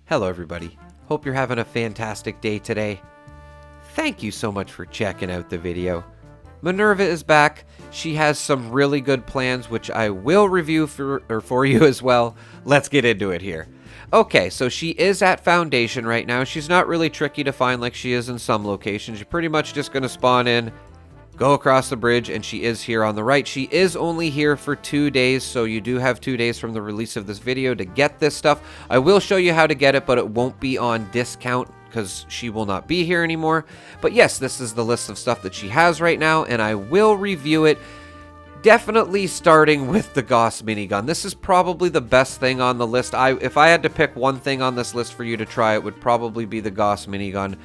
Hello everybody, hope you're having a fantastic day today. Thank you so much for checking out the video. Minerva is back. She has some really good plans which I will review for you as well. Let's get into it here. Okay, so she is at Foundation right now. She's not really tricky to find like she is in some locations. You're pretty much just going to spawn in, go across the bridge, and she is here on the right. She is only here for 2 days, so you do have 2 days from the release of this video to get this stuff. I will show you how to get it, but it won't be on discount because she will not be here anymore. But yes, this is the list of stuff that she has right now, and I will review it. Definitely starting with the Gauss minigun. This is probably the best thing on the list. If I had to pick one thing on this list for you to try, it would probably be the Gauss minigun.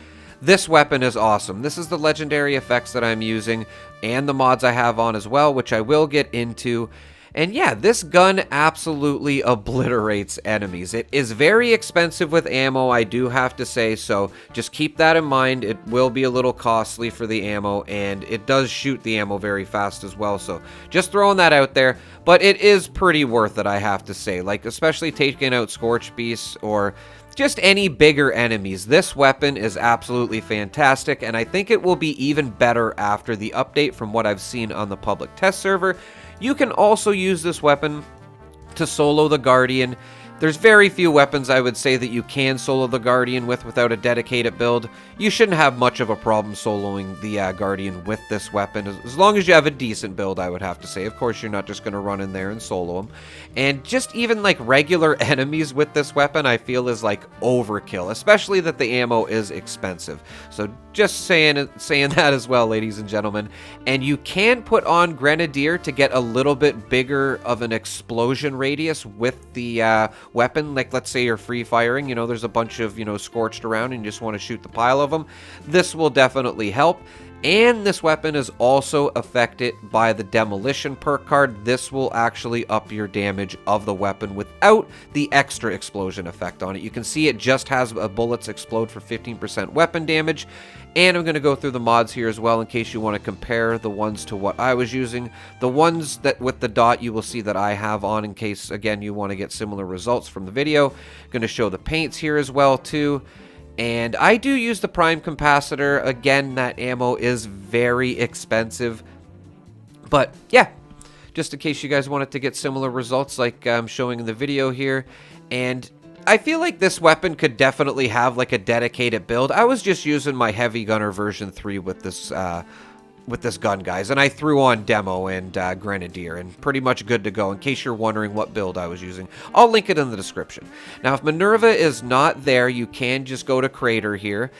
This weapon is awesome. This is the legendary effects that I'm using and the mods I have on as well, which I will get into. And yeah, this gun absolutely obliterates enemies. It is very expensive with ammo, I do have to say, so just keep that in mind. It will be a little costly for the ammo, and it does shoot the ammo very fast as well, so just throwing that out there. But it is pretty worth it, I have to say, like especially taking out Scorch Beasts or just any bigger enemies. This weapon is absolutely fantastic, and I think it will be even better after the update from what I've seen on the public test server. You can also use this weapon to solo the Guardian. There's very few weapons I would say that you can solo the Guardian with without a dedicated build. You shouldn't have much of a problem soloing the Guardian with this weapon, as long as you have a decent build, I would have to say. Of course, you're not just going to run in there and solo them. And just even like regular enemies with this weapon, I feel is like overkill, especially that the ammo is expensive. So just saying that as well, ladies and gentlemen. And you can put on Grenadier to get a little bit bigger of an explosion radius with the weapon. Like, let's say you're free firing, you know, there's a bunch of, you know, scorched around and you just want to shoot the pile of them. This will definitely help. And this weapon is also affected by the demolition perk card. This will actually up your damage of the weapon without the extra explosion effect on it. You can see it just has bullets explode for 15% weapon damage. And I'm going to go through the mods here as well in case you want to compare the ones to what I was using. The ones that with the dot you will see that I have on in case, again, you want to get similar results from the video. Going to show the paints here as well too. And I do use the prime capacitor. Again, that ammo is very expensive. But yeah, just in case you guys wanted to get similar results like I'm showing in the video here. And I feel like this weapon could definitely have like a dedicated build. I was just using my Heavy Gunner version 3 with this gun, guys, and I threw on Demo and Grenadier, and pretty much good to go in case you're wondering what build I was using. I'll link it in the description. Now, if Minerva is not there, you can just go to Crater here.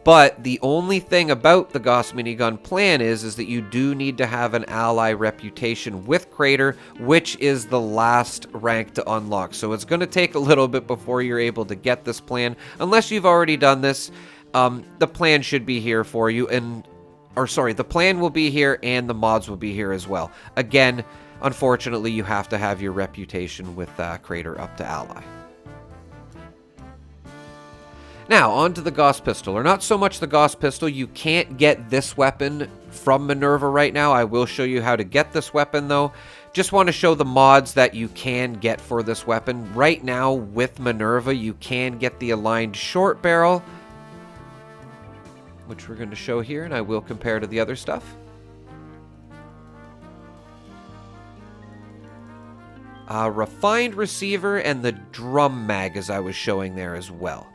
But the only thing about the Gauss minigun plan is that you do need to have an ally reputation with Crater, which is the last rank to unlock. So it's going to take a little bit before you're able to get this plan. Unless you've already done this, the plan should be here for you. The plan will be here and the mods will be here as well. Again, unfortunately, you have to have your reputation with Crater up to ally. Now, on to the Gauss pistol, or not so much the Gauss pistol. You can't get this weapon from Minerva right now. I will show you how to get this weapon, though. Just want to show the mods that you can get for this weapon. Right now, with Minerva, you can get the aligned short barrel, which we're going to show here, and I will compare to the other stuff. Refined receiver and the drum mag, as I was showing there as well.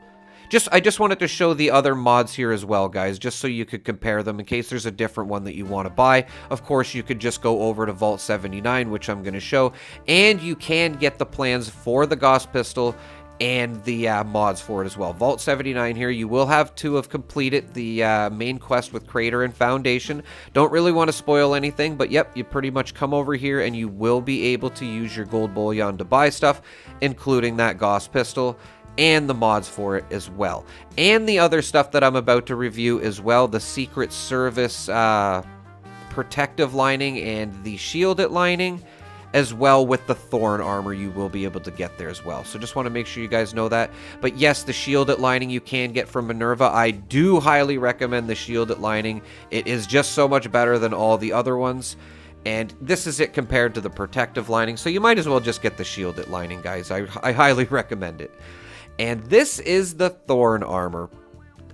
I just wanted to show the other mods here as well, guys, just so you could compare them in case there's a different one that you want to buy. Of course, you could just go over to Vault 79, which I'm going to show, and you can get the plans for the Gauss pistol and the mods for it as well. Vault 79 here, you will have to have completed the main quest with Crater and Foundation. Don't really want to spoil anything, but yep, you pretty much come over here and you will be able to use your gold bullion to buy stuff, including that Gauss pistol and the mods for it as well. And the other stuff that I'm about to review as well, the Secret Service protective lining and the shielded lining, as well with the Thorn armor you will be able to get there as well. So just want to make sure you guys know that. But yes, the shielded lining you can get from Minerva. I do highly recommend the shielded lining. It is just so much better than all the other ones. And this is it compared to the protective lining. So you might as well just get the shielded lining, guys. I highly recommend it. And this is the Thorn armor.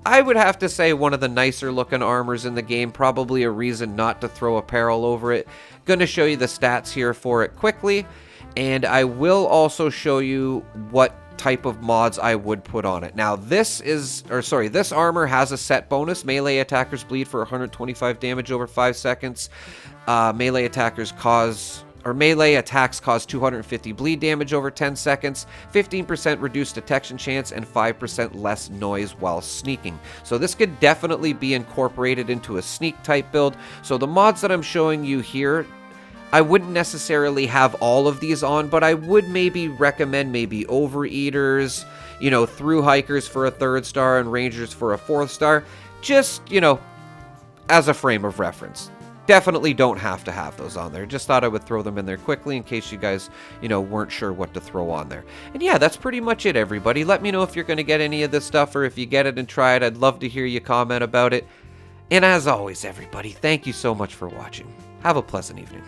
I would have to say one of the nicer looking armors in the game, probably a reason not to throw apparel over it. Gonna show you the stats here for it quickly, and I will also show you what type of mods I would put on it. Now this armor has a set bonus. Melee attackers bleed for 125 damage over 5 seconds. Melee attacks cause 250 bleed damage over 10 seconds, 15% reduced detection chance, and 5% less noise while sneaking. So this could definitely be incorporated into a sneak type build. So the mods that I'm showing you here, I wouldn't necessarily have all of these on, but I would maybe recommend Overeaters, Through Hikers for a 3rd star and Rangers for a 4th star, just, as a frame of reference. Definitely don't have to have those on there. Just thought I would throw them in there quickly in case you guys, weren't sure what to throw on there. And yeah, that's pretty much it, everybody. Let me know if you're going to get any of this stuff, or if you get it and try it. I'd love to hear you comment about it. And as always, everybody, thank you so much for watching. Have a pleasant evening.